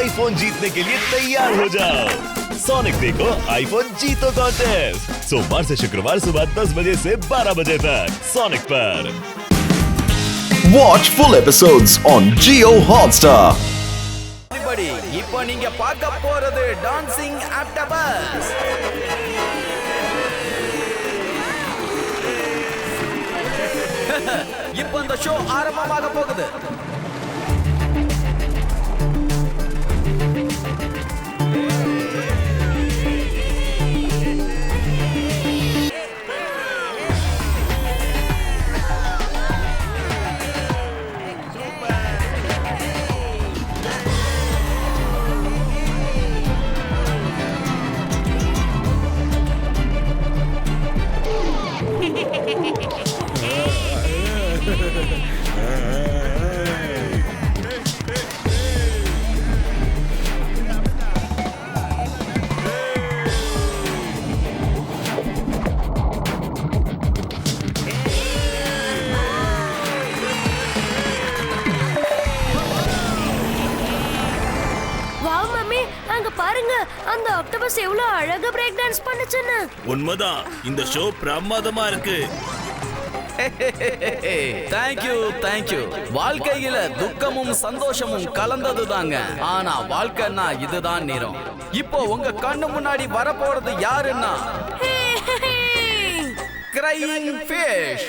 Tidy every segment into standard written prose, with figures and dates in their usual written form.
IPhone जीतने के लिए तैयार हो जाओ। सोनिक देखो आईफोन जीतो कॉन्टेस्ट सोमवार से शुक्रवार सुबह 10 बजे से 12 बजे तक सोनिक पर। Watch full episodes on Jio Hotstar. இப்போ நீங்க பார்க்க போறது டான்சிங் ஆக்டோபஸ். இப்போ இந்த ஷோ ஆரம்பமாக போகுது. பாருங்க அந்த ஆக்டோபஸ் எவ்வளவு அழகா பிரேக் டான்ஸ் பண்ணுச்சுன்னு. உண்மைதான், இந்த ஷோ பிரமாதமா இருக்கு. தேங்க்யூ. வாழ்க்கையில துக்கமும் சந்தோஷமும் கலந்தது தாங்க. ஆனா வாழ்க்கைன்னா இதுதான் நேரம். இப்போ உங்க கண்ணு முன்னாடி வரப்போறது யாருன்னா கிரையிங் ஃபிஷ்.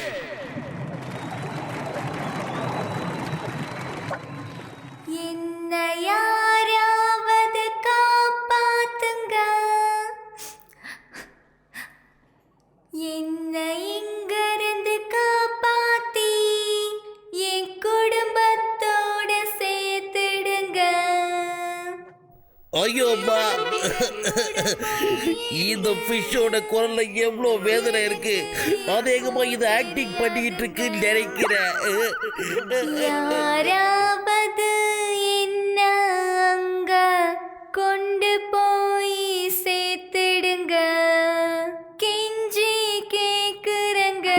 யாராவது காப்பாத்துங்க, என்ன இங்கிருந்து காப்பாத்தி என் குடும்பத்தோட சேர்த்துடுங்க. ஐயோப்பா, இந்த ஃபிஷ்ஷோட குரல்ல எவ்வளோ வேதனை இருக்கு. அதேகமா இது ஆக்டிங் பண்ணிட்டு இருக்குன்னு நினைக்கிறேன். யாராவது என்ன அங்க கொண்டு போய் சேர்த்துடுங்க, கெஞ்சி கேக்குறங்க.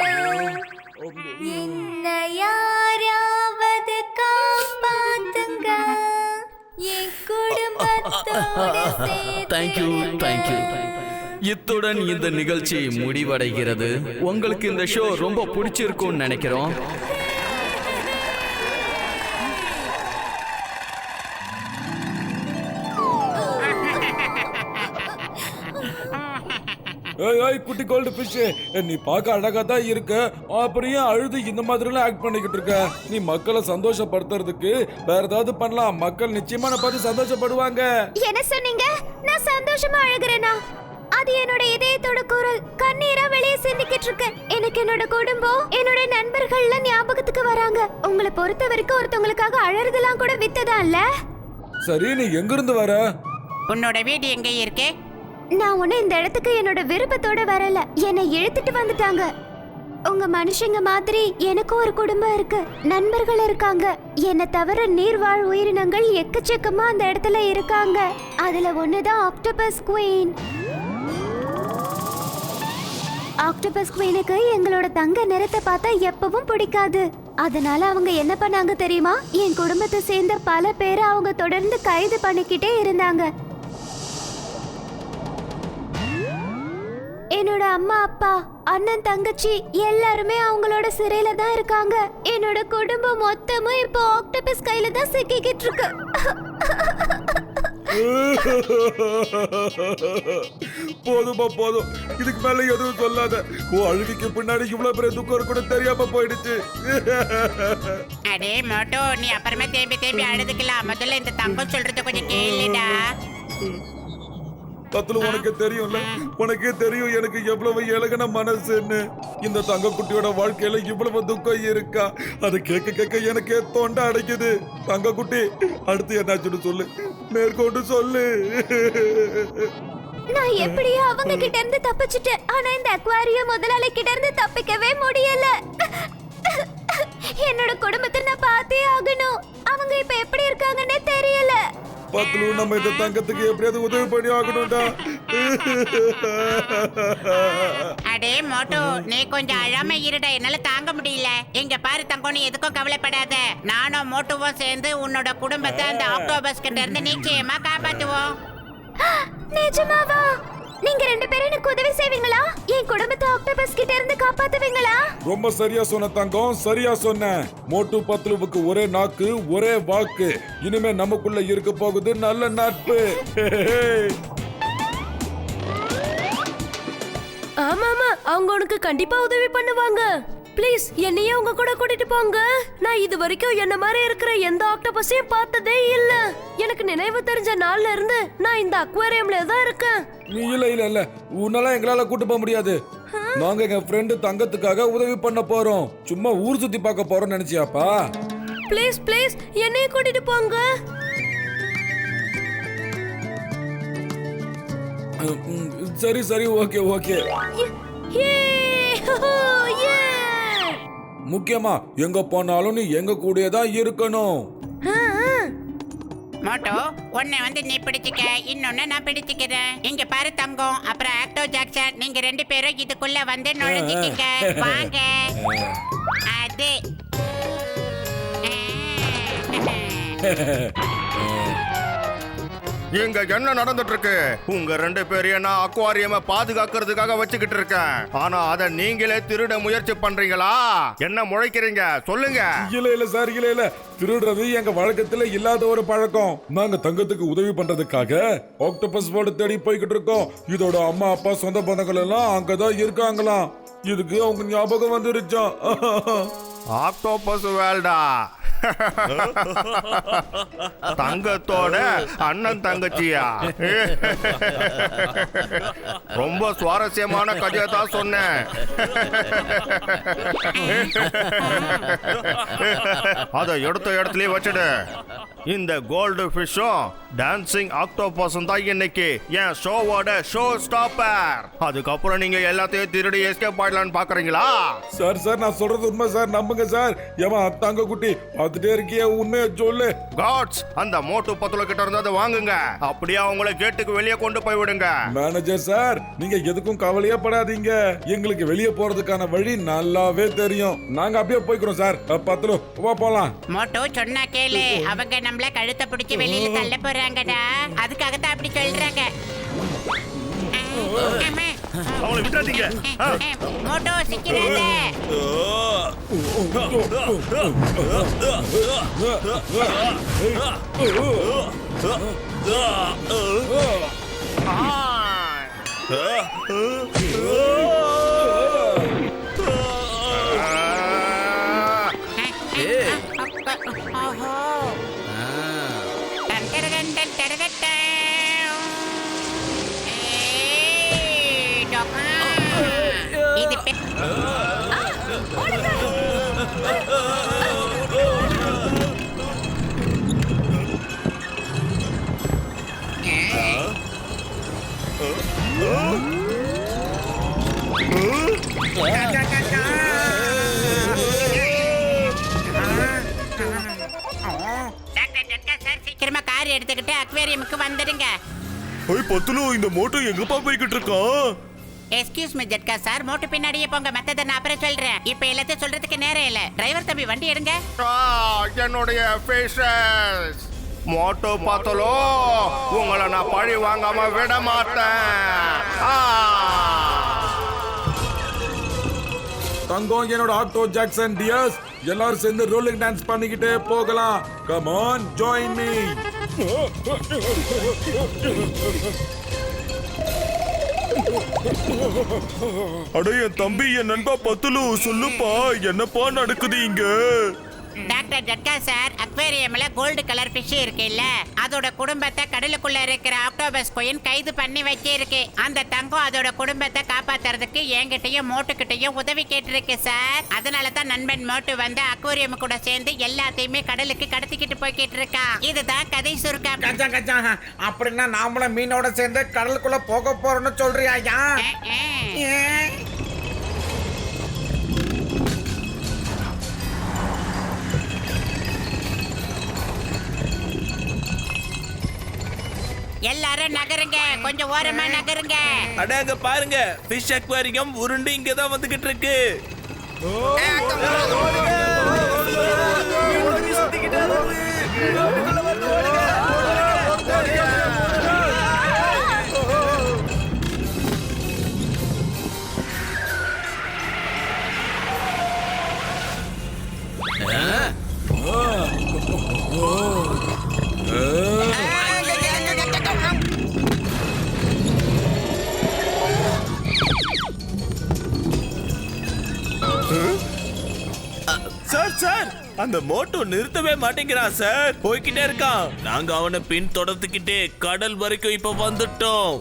என்ன யாராவது காப்பாத்துங்க, என் குடும்பத்தோட தேங்க்யூ. இத்துடன் இந்த நிகழ்ச்சி முடிவடைகிறது. உங்களுக்கு இந்த ஷோ ரொம்ப பிடிச்சிருக்கும்னு நினைக்கிறோம். குட்டி கோல்டு ஃபிஷ், நீ பார்க்க அழகா தான் இருக்க, அப்படியே அழுது இந்த மாதிரி எல்லாம் ஆக்ட் பண்ணிக்கிட்டு இருக்க. நீ மக்களை சந்தோஷப்படுத்துறதுக்கு வேற ஏதாவது பண்ணலாம். மக்கள் நிச்சயமா பார்த்து சந்தோஷப்படுவாங்க. என்ன சொன்னீங்க? நான் சந்தோஷமா அழுகிறேனா? அது என்னோட இதயத்தோட குரல் கண்ணீரா வெளியே சிந்திக்கிட்டு இருக்கு. எனக்கு என்னோட குடும்பம், என்னோட நண்பர்கள்லாம் ஞாபகத்துக்கு வராங்க. உங்களை பொறுத்த வரைக்கும் ஒருத்தவங்களுக்காக அழறதெல்லாம் கூட வித்ததான் இல்ல. சரி, நீ எங்க இருந்து வர? உன்னோட வீடு எங்க இருக்கு? நான் ஒண்ணு இந்த இடத்துக்கு என்னோட விருப்பத்தோட வரல, என்னை இழுத்துட்டு வந்துட்டாங்க. உங்க மனுஷங்க மாதிரி எனக்கும் ஒரு குடும்பம் இருக்கு, நண்பர்கள் இருக்காங்க. என்ன தவிர நீர்வாழ் உயிரினங்கள் எக்கச்சக்கமா அந்த இடத்துல இருக்காங்க. அதுல ஒண்ணுதான் ஆக்டோபஸ் குவீன். ஆக்டோபஸ் குவீனுக்கு எங்களோட தங்க நிறத்தை பார்த்தா எப்பவும் பிடிக்காது. அதனால அவங்க என்ன பண்ணாங்க தெரியுமா? என் குடும்பத்தை சேர்ந்த பல பேரை அவங்க தொடர்ந்து கைது பண்ணிக்கிட்டே இருந்தாங்க. என்னோட அம்மா, அப்பா, அண்ணன், தங்கச்சி எல்லாருமே அவங்களோட சிறையில தான் இருக்காங்க. என்னோட குடும்பம் மொத்தமும் இப்போ ஆக்டோபஸ் கையில தான் சிக்கிக்கிட்டு இருக்கு. போதும், இதுக்கு மேல எதுவும் சொல்லாத. அழுகைக்கு பின்னாடி இவ்வளவு பெரிய துக்கம் கூட தெரியாம போயிடுச்சு. அடே மோட்டோ, நீ அப்புறமா தேம்பி அழுதுக்கலாம். முதல்ல இந்த தங்கம் சொல்றது கொஞ்சம் கேளுடா. தத்துல உனக்கே தெரியும் எனக்கு எவ்வளவு இலகன மனசுன்னு. இந்த தங்க குட்டியோட வாழ்க்கையில இவ்வளவு துக்கம் இருக்கா? அது கேட்க எனக்கே தொண்டை அடைக்குது. தங்க குட்டி, அடுத்து என்னாச்சுன்னு சொல்லு, மேற்கொண்டு சொல்லு. நான் எப்படியோ அவங்க கிட்ட இருந்து தப்பிச்சிட்டேன். ஆனா இந்த அக்வாரியம் முதலாளி கிட்ட இருந்து தப்பிக்கவே முடியல. என்னோட குடும்பத்தை நான் பார்த்தே ஆகணும். அவங்க இப்ப எப்படி இருக்காங்கன்னே தெரியல. பத்லு, நம்ம இந்த தங்கத்துக்கு எப்படியாவது உதவி பண்ணி ஆகணும்டா. அடே மோட்டு, நீ கொஞ்சம் அழாம இருடா, என்னால தாங்க முடியல. இங்க பாரு தங்கம், நீ எதுக்கும் கவலைப்படாத. நானும் மோட்டுவும் சேர்ந்து உன்னோட குடும்பத்தை அந்த ஆக்டோபஸ் கிட்ட இருந்து நிச்சயமா காப்பாத்துவோம். நிஜமாவா? நீங்க ரெண்டு பேரும் எனக்கு உதவி செய்வீங்களா? என் குடும்பத்தை ஆக்டோபஸ் கிட்ட இருந்து காப்பாத்துவீங்களா? ரொம்ப சரியா சொன்ன தங்கம், சரியா சொன்ன. மோட்டு பத்லுவுக்கு ஒரே நாக்கு, ஒரே வாக்கு. இனிமே நமக்குள்ள இருக்க போகுது நல்ல நட்பு. ஆமா ஆமா, அவங்க உனக்கு கண்டிப்பா உதவி பண்ணுவாங்க. ப்ளீஸ் என்னையே உங்க கூட கூட்டிட்டு போங்க. நான் இது வரைக்கும் என்ன மாதிரி இருக்கிற எந்த ஆக்டோபஸையும் பார்த்ததே இல்ல. எனக்கு நினைவு தெரிஞ்ச நாள்ல இருந்து நான் இந்த அக்வாரியம்ல தான் இருக்கேன். நீ இல்ல உன்னால எங்களால கூட்டு போக முடியாது. நாங்க எங்க ஃப்ரெண்டு தங்கத்துக்காக உதவி பண்ண போறோம். சும்மா ஊர் சுத்தி பார்க்க போறோம் நினைச்சியாப்பா? ப்ளீஸ் ப்ளீஸ் என்னையே கூட்டிட்டு போங்க. சரி ஓகே ஓகே. முக்கியமா எங்க போனாலும் நீ எங்க கூடயே தான் இருக்கணும். மோட்டோ, உன்னை வந்து நீ பிடிச்சிக்க, இன்னொன்னு நான் பிடிச்சிக்கிறேன். இங்க பாரு தங்கம், அப்புறம் ஆக்டோ ஜாக்சன், நீங்க ரெண்டு பேரும் இதுக்குள்ள வந்து நுழைஞ்சிட்டீங்க. வாங்க. அது இங்க என்ன நடந்துட்டு இருக்கு? உங்க ரெண்டு பேரையும் நான் அக்வாரியம பாதுகாக்கிறதுக்காக வச்சுக்கிட்டு இருக்கேன். ஆனா அத நீங்களே திருட முயற்சி பண்றீங்களா? என்ன முளைக்கிறீங்க? சொல்லுங்க. இல்ல சார், இல்ல திருடுறது எங்க வழக்கத்துல இல்லாத ஒரு பழக்கம். நாங்க தங்கத்துக்கு உதவி பண்றதுக்காக ஆக்டோபஸ் போர்டு தேடி போய்கிட்டு இருக்கோம். இதோட அம்மா அப்பா சொந்த பந்தங்கள் எல்லாம் அங்கதான் இருக்காங்களாம். இதுக்கு அவங்க ஞாபகம் வந்துருச்சா? ஆக்டோபஸ் வேல்டா, தங்கத்தோட அண்ணன் தங்கச்சியா? ரொம்ப சுவாரஸ்யமான கதையை தான் சொன்னேன். அதை எடுத்த இடத்துலயே வச்சுடு. இந்த கோல்டு ஃபிஷும் டான்சிங் ஆக்டோபஸும் தான் இன்னைக்கு என் ஷோவோட ஷோ ஸ்டாப்பர். அதுக்கப்புறம் நீங்க எல்லாத்தையும் திருடி எஸ்கேப் ஆயிடலான்னு பாக்குறீங்களா? சார் நான் சொல்றது உண்மை சார், நம்புங்க சார். ஏமா தங்க குட்டி பார்த்துட்டே இருக்கிய, உண்மையை சொல்லு. காட்ஸ், அந்த மோட்டு பத்துல கிட்ட இருந்ததை வாங்குங்க. அப்படியே அவங்களை கேட்டுக்கு வெளியே கொண்டு போய் விடுங்க. மேனேஜர் சார், நீங்க எதுக்கும் கவலையே படாதீங்க. எங்களுக்கு வெளியே போறதுக்கான வழி நல்லாவே தெரியும். நாங்க அப்படியே போய்க்கிறோம் சார். பத்துல போலாம். மோட்டோ சொன்னா கேளு, அவங்க நம்மள கழுத்தை பிடிச்சி வெளியில தள்ள போறாங்கடா. அதுக்காக தான் அப்படி சொல்றாங்க. அவளை விட்டாதீங்க. மோட்டோ சிக்கிறாங்க. சீக்கிரமா கார் எடுத்துக்கிட்டு அக்வேரியமுக்கு வந்துடுங்க. பத்துலு, இந்த மோட்டோ எங்கப்பா போய்கிட்டு இருக்கான்? எக்ஸ்கியூஸ் மீ ஜட்கா சார், மோட்டு பின்னாடியே போங்க. மத்தத நான் அப்புறம் சொல்றேன். இப்ப எல்லாத்தையும் சொல்றதுக்கு நேரம் இல்ல. டிரைவர் தம்பி வண்டி எடுங்க. என்னுடைய ஃபேஷஸ் மோட்டோ பார்த்தலோ, உங்களை நான் பழி வாங்காம விட மாட்டேன். தங்கம், என்னோட ஆக்டோ ஜாக்சன் டியர்ஸ், எல்லாரும் சேர்ந்து ரோலிங் டான்ஸ் பண்ணிக்கிட்டே போகலாம். Come on, join me. அடைய தம்பி, என் நண்பா பத்துலு, சொல்லுப்பா, என்னப்பா நடக்குது இங்க? டாக்டர் ஜட்கா சார், அக்வேரியம்ல கோல்டு கலர் ஃபிஷ் இருக்கு இல்ல, அதோட குடும்பத்தை கடலுக்குள்ள இருக்கிற ஆக்டோபஸ் குயின் கைது பண்ணி வச்சிருக்கு. அந்த தங்கம் அதோட குடும்பத்தை காப்பாத்துறதுக்கு என்கிட்டயும் மோட்டுக்கிட்டையும் உதவி கேட்டிருக்கு சார். அதனால தான் நண்பன் மோட்டு வந்து அக்வேரியம் கூட சேர்ந்து எல்லாத்தையுமே கடலுக்கு கடத்திக்கிட்டு போய்கிட்டு இருக்கான். இதுதான் கதை சுருக்கம். அப்படின்னா நாமளும் மீனோட சேர்ந்து கடலுக்குள்ள போக போறோம்னு சொல்றியா? எல்லாரும் நகருங்க, கொஞ்சம் ஓரமா நகருங்க. அடாங்க பாருங்க, ஃபிஷ் அக்வாரியம் உருண்டு இங்க தான் வந்துகிட்டு இருக்கு. சார் சார், அந்த மோட்டோ நிறுத்தவே மாட்டேங்கிறான் சார், போய்கிட்டே இருக்கான். நாங்க அவனை பின் தொடர்ந்துகிட்டே கடல் வரைக்கும் இப்ப வந்துட்டோம்.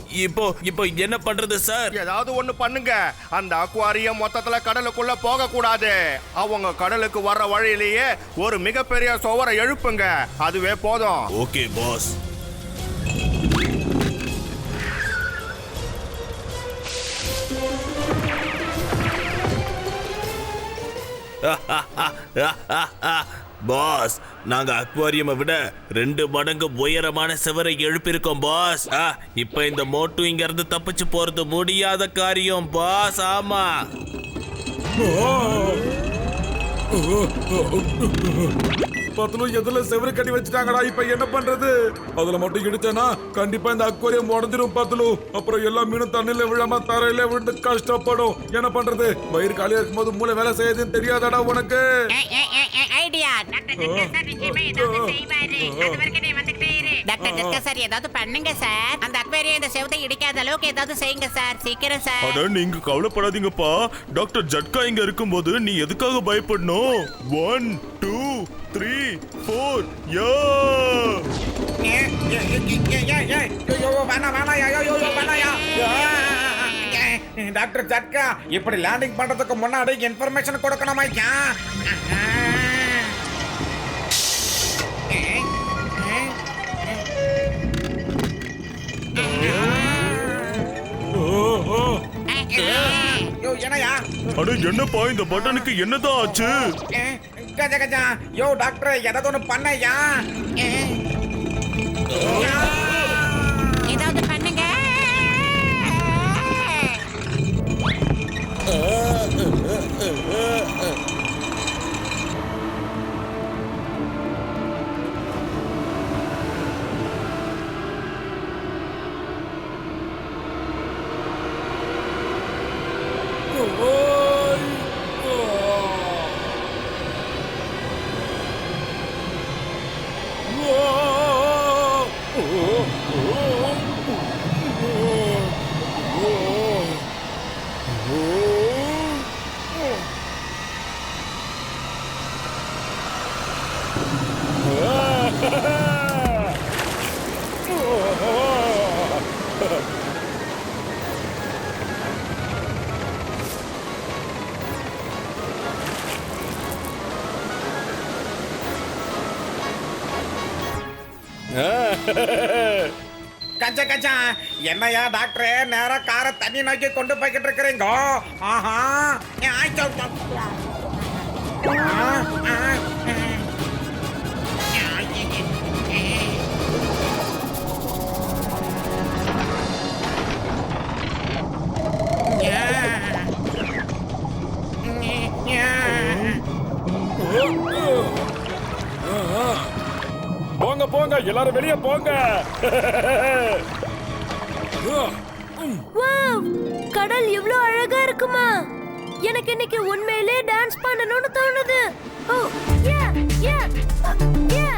இப்போ என்ன பண்றது சார்? ஏதாவது ஒண்ணு பண்ணுங்க. அந்த அக்வாரியம் மொத்தத்துல கடலுக்குள்ள போக கூடாது. அவங்க கடலுக்கு வர்ற வழியிலேயே ஒரு மிகப்பெரிய சுவரை எழுப்புங்க, அதுவே போதும். Okay pass. பாஸ், நாங்க அக்வாரியமை விட 2 மடங்கு உயரமான சுவரை எழுப்பியிருக்கோம் பாஸ். இப்ப இந்த மோட்டு இங்க இருந்து தப்பிச்சு போறது முடியாத காரியம் பாஸ். ஆமா, பத்துல எதுல செவரு கட்டி வச்சுட்டாங்கடா. இப்ப என்ன பண்றது? அதுல மட்டும் இடிச்சேனா கண்டிப்பா இந்த அக்வாரியம் உடஞ்சிரும் பத்துலு. அப்புறம் எல்லா மீனும் தண்ணில விழாம தரையில விழுந்து கஷ்டப்படும். என்ன பண்றது? வயிறு காலியா இருக்கும்போது மூளை வேலை செய்யுதுன்னு தெரியாதாடா உனக்கு? ஐடியா, டாக்டர் ஜட்கா சார் நிச்சயமா ஏதாவது செய்வாரு. அது வரைக்கும் நீ வந்துட்டே இரு. டாக்டர் ஜட்கா சார் ஏதாவது பண்ணுங்க சார். அந்த அக்வேரியம் இந்த செவத்தை இடிக்காத அளவுக்கு ஏதாவது செய்யுங்க சார், சீக்கிரம் சார். அட நீங்க கவலைப்படாதீங்கப்பா. டாக்டர் ஜட்கா இங்க இருக்கும்போது நீ எதுக்காக பயப்படணும்? 1 2 3 4 யா. டாக்டர் ஜட்கா, இப்படி லேண்டிங் பண்றதுக்கு முன்னாடி இன்ஃபர்மேஷன் கொடுக்கணுமா? அட என்னப்பா இந்த பட்டனுக்கு என்னதான் ஆச்சு? கஜா கஜா, யோ டாக்டர் ஏதாவது ஒன்று பண்ணையா? ஏதாவது பண்ணுங்க. கஜா கஜா, என்னையா டாக்டர் நேரா காரை தண்ணி நோக்கி கொண்டு போய்கிட்டு இருக்கிறீங்க? ஆஹா, போங்க போங்க, எல்லாரும் வெளியே போங்க. வாவ், கடல் இவ்ளோ அழகா இருக்குமா? எனக்கு இன்னைக்கு உண்மையிலே டான்ஸ் பண்ணணும்னு தோணுது. ஓ யா யா யா.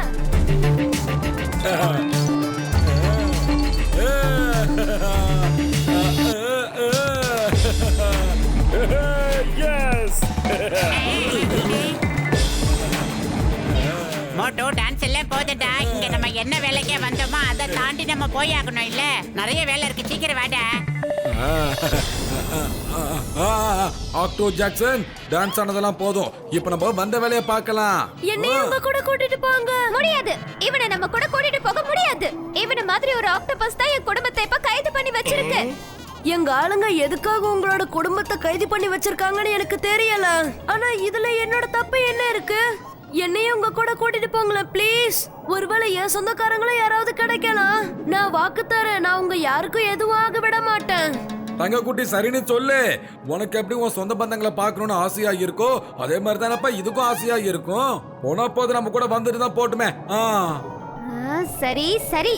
எஸ். மோட்டோ டான்ஸ் எல்லாம் போதுடா. இங்க நம்ம என்ன வேலைக்கே வந்தோமோ அதை தாண்டி நம்ம போய் ஆகணும். இல்ல நிறைய வேலை இருக்கு, சீக்கிரம் வாடா. ஆக்டோ ஜாக்சன், டான்ஸ் ஆனதெல்லாம் போதும். இப்ப நம்ம வந்த வேலையை பார்க்கலாம். என்னையும் உங்க கூட கூட்டிட்டு போங்க. முடியாது, இவனை நம்ம கூட கூட்டிட்டு போக முடியாது. இவனை மாதிரி ஒரு ஆக்டோபஸ் தான் என் குடும்பத்தை இப்ப கைது பண்ணி வச்சிருக்கு. எங்க ஆளுங்க எதுக்காக உங்களோட குடும்பத்தை கைது பண்ணி வச்சிருக்காங்கன்னு எனக்கு தெரியல. ஆனா இதுல என்னோட தப்பு என்ன இருக்கு? என்னையும் உங்க கூட கூட்டிட்டு போங்களேன் ப்ளீஸ். ஒருவேளை என் சொந்தக்காரங்களும் யாராவது கிடைக்கலாம். நான் வாக்கு தரேன், நான் உங்க யாருக்கும் எதுவும் ஆக விட மாட்டேன். தங்க குட்டி சரின்னு சொல்லு. உனக்கு எப்படி உன் சொந்த பந்தங்களை பார்க்கணும்னு ஆசையா இருக்கோ அதே மாதிரி தானப்பா இதுக்கும் ஆசையா இருக்கும். போனா போது நம்ம கூட வந்துட்டு தான் போட்டுமே. சரி சரி,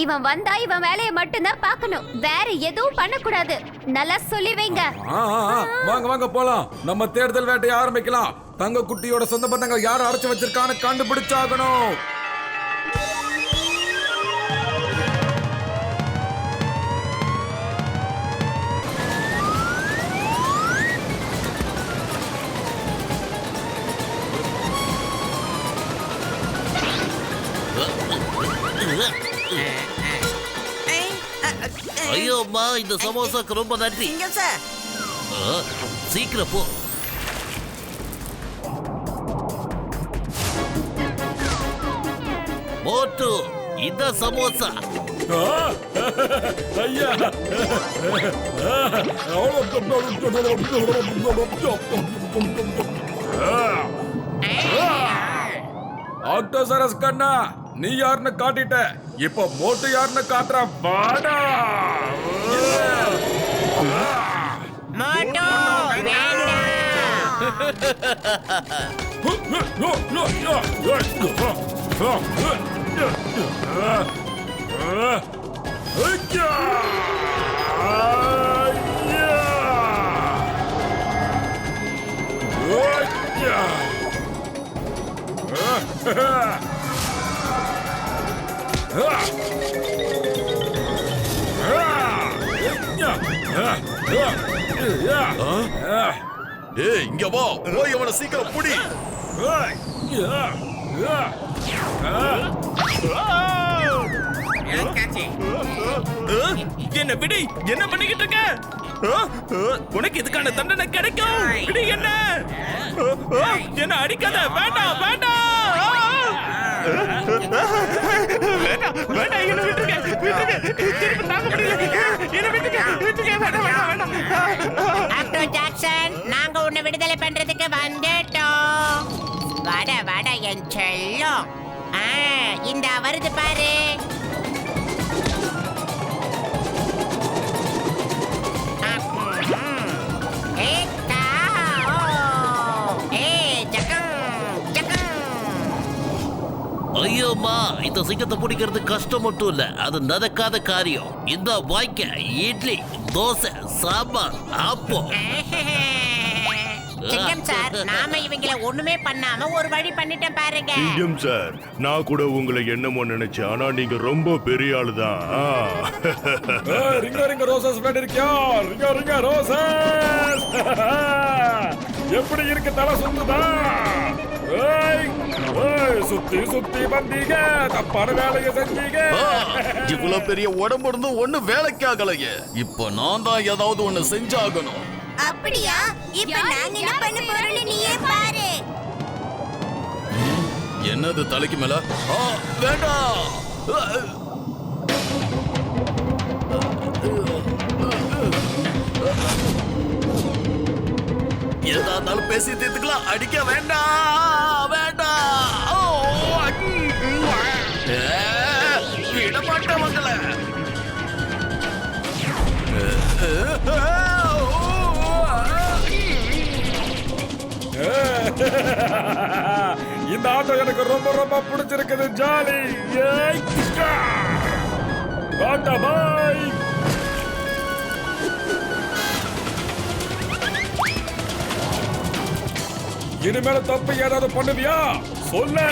இவன் வந்தா இவன் வேலையை மட்டும்தான் பார்க்கணும், வேற எதுவும் பண்ணக்கூடாது. நல்லா சொல்லி வைங்க. வாங்க வாங்க போலாம். நம்ம தேடுதல் வேட்டையை ஆரம்பிக்கலாம். தங்க குட்டியோட சொந்த பந்தங்கள் யாரும் அடைச்சு வச்சிருக்கான்னு கண்டுபிடிச்சாகணும். ஐயோ அம்மா, இந்த சமோசாக்கு ரொம்ப நன்றி. சீக்கிரம் போ. மோட்டு, இந்த சமோசா. ஐயா ஆக்டோசரஸ் கண்ணா, நீ யாருன்னு காட்டிட்ட, இப்ப மோட்டு யாருன்னு காட்டுற. வாடா மோட்டு, ஏய், இங்க வா, போய் அவனை சீக்கிரம் புடி. என்ன விடு, என்ன பண்ணிக்கிட்டு இருக்க? உனக்கு இதுக்கான தண்டனை கிடைக்கும். விடு என்ன, என்ன அடிக்காத. வேண்டாம் வேண்டாம் வேண்டாம் வேண்டாம், என்ன விட்டுருங்க, திருப்பி தாங்க முடியல. என்ன விட்டுருங்க, வேண்டாம் வேண்டாம் வேண்டாம். ஆக்டோ ஜாக்சன், நாங்க உன்னை விடுதலை பண்றதுக்கு வந்துட்டோம். வாட வாட என் செல்லம். இந்த வருது பாரு. ஐயோம்மா, இந்த சிங்கத்தை பிடிக்கிறது கஷ்டம் மட்டும் இல்ல, அது நடக்காத காரியம். இந்த வாய்க்க இட்லி, தோசை, சாம்பார், ஆப்பம். சிங்கம் சார், நாம இவங்கள ஒண்ணுமே பண்ணாம ஒரு வழி பண்ணிட்டேன் பாருங்க. சிங்கம் சார், நான் கூட உங்களை என்னமோ நினைச்சேன், ஆனா நீங்க ரொம்ப பெரிய ஆளுதான். ரிங்க ரிங்க ரோசஸ் வேண்டி இருக்கியா? ரிங்க ரிங்க ரோசஸ் எப்படி இருக்கு? தலை சுத்துதா? சுத்தி சுத்தி வந்தீங்க, தப்பான வேலையை செஞ்சீங்க. இவ்வளவு பெரிய உடம்பு இருந்தும் ஒண்ணு வேலைக்கு ஆகலையே. இப்ப நான் தான் ஏதாவது ஒண்ணு செஞ்சாகணும். அப்படியா? இப்ப நாங்க என்ன பண்ண போறோம்னு நீயே பாரு. என்னது தலைக்கு மேல? வேண்டாம். எதா இருந்தாலும் பேசி தீர்த்துக்கலாம். அடிக்க வேண்டாம் வேண்டாம். விட மாட்டேன் உங்களை. இந்த ஆட்டோ எனக்கு ரொம்ப ரொம்ப பிடிச்சிருக்குது. ஜாலி. டாடா பாய். இனிமேல தப்பு ஏதாவது பண்ணுவியா சொல்லு.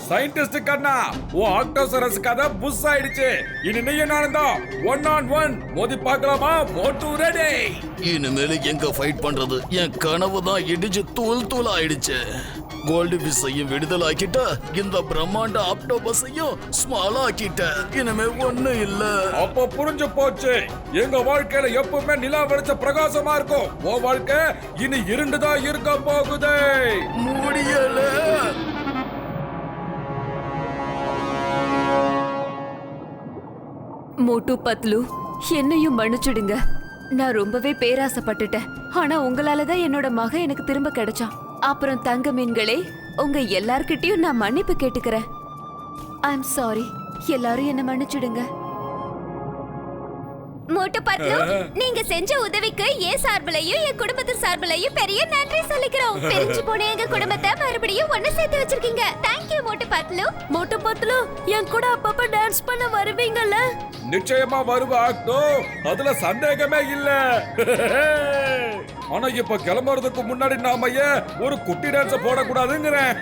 சயின்டிஸ்ட் கண்ணா, ஓ ஆக்டோசரஸ் கதை புஷ் ஆயிடுச்சு. இனி நீ நானும் தான் 1-on-1 மோதி பார்க்கலாமா? மோட்டு ரெடி. இனிமேல எங்க ஃபைட் பண்றது? என் கனவு தான் இடிச்சு தூள் தூள் ஆயிடுச்சு. கோல்டு ஃபிஷ்ஷையும் விடுதலாக்கிட்ட, இந்த பிரம்மாண்ட ஆக்டோபஸையும் ஸ்மால் ஆக்கிட்ட. இனிமே ஒண்ணு இல்ல. அப்ப புரிஞ்சு போச்சு. எங்க வாழ்க்கையில எப்பவுமே நிலா வெளிச்ச பிரகாசமா இருக்கும். உன் வாழ்க்கை இனி இருண்டுதான் இருக்க போகுது. முடியல. மோட்டு பத்லு, என்னையும் மன்னிச்சுடுங்க. நான் ரொம்பவே பேராசைப்பட்டுட்டேன். ஆனா உங்களாலதான் என்னோட மகன் எனக்கு திரும்ப கிடைச்சான். அப்புறம் தங்க மீன்களே, உங்க எல்லார்கிட்டயும் நான் மன்னிப்பு கேட்டுக்கிறேன். ஐ அம் சாரி. எல்லாரும் என்ன மன்னிச்சுடுங்க. மோட்டு பத்லு, நீங்க செஞ்ச உதவிக்கு என் சார்பிலையும் என் குடும்பத்து சார்பிலையும் பெரிய நன்றி சொல்லிக்கிறோம். பிரிஞ்சு போன எங்க குடும்பத்தை மறுபடியும் ஒண்ணு சேர்த்து வச்சிருக்கீங்க. தேங்க் யூ மோட்டு பத்லு. மோட்டு பத்லு, என் கூட அப்பப்ப டான்ஸ் பண்ண வருவீங்கல்ல? நிச்சயமா வருவா ஆக்டோ, அதுல சந்தேகமே இல்ல. ஆனா இப்ப கிளம்புறதுக்கு முன்னாடி நாம ஏன் ஒரு குட்டி dance போடக்கூடாதுங்கிறேன்.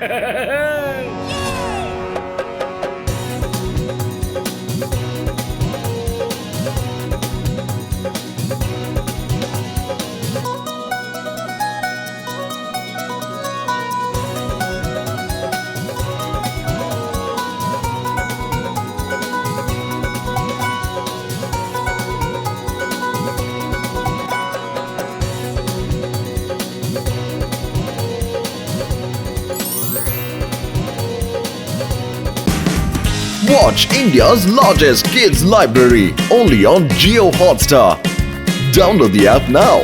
Watch India's largest kids library only on Jio Hotstar. Download the app now.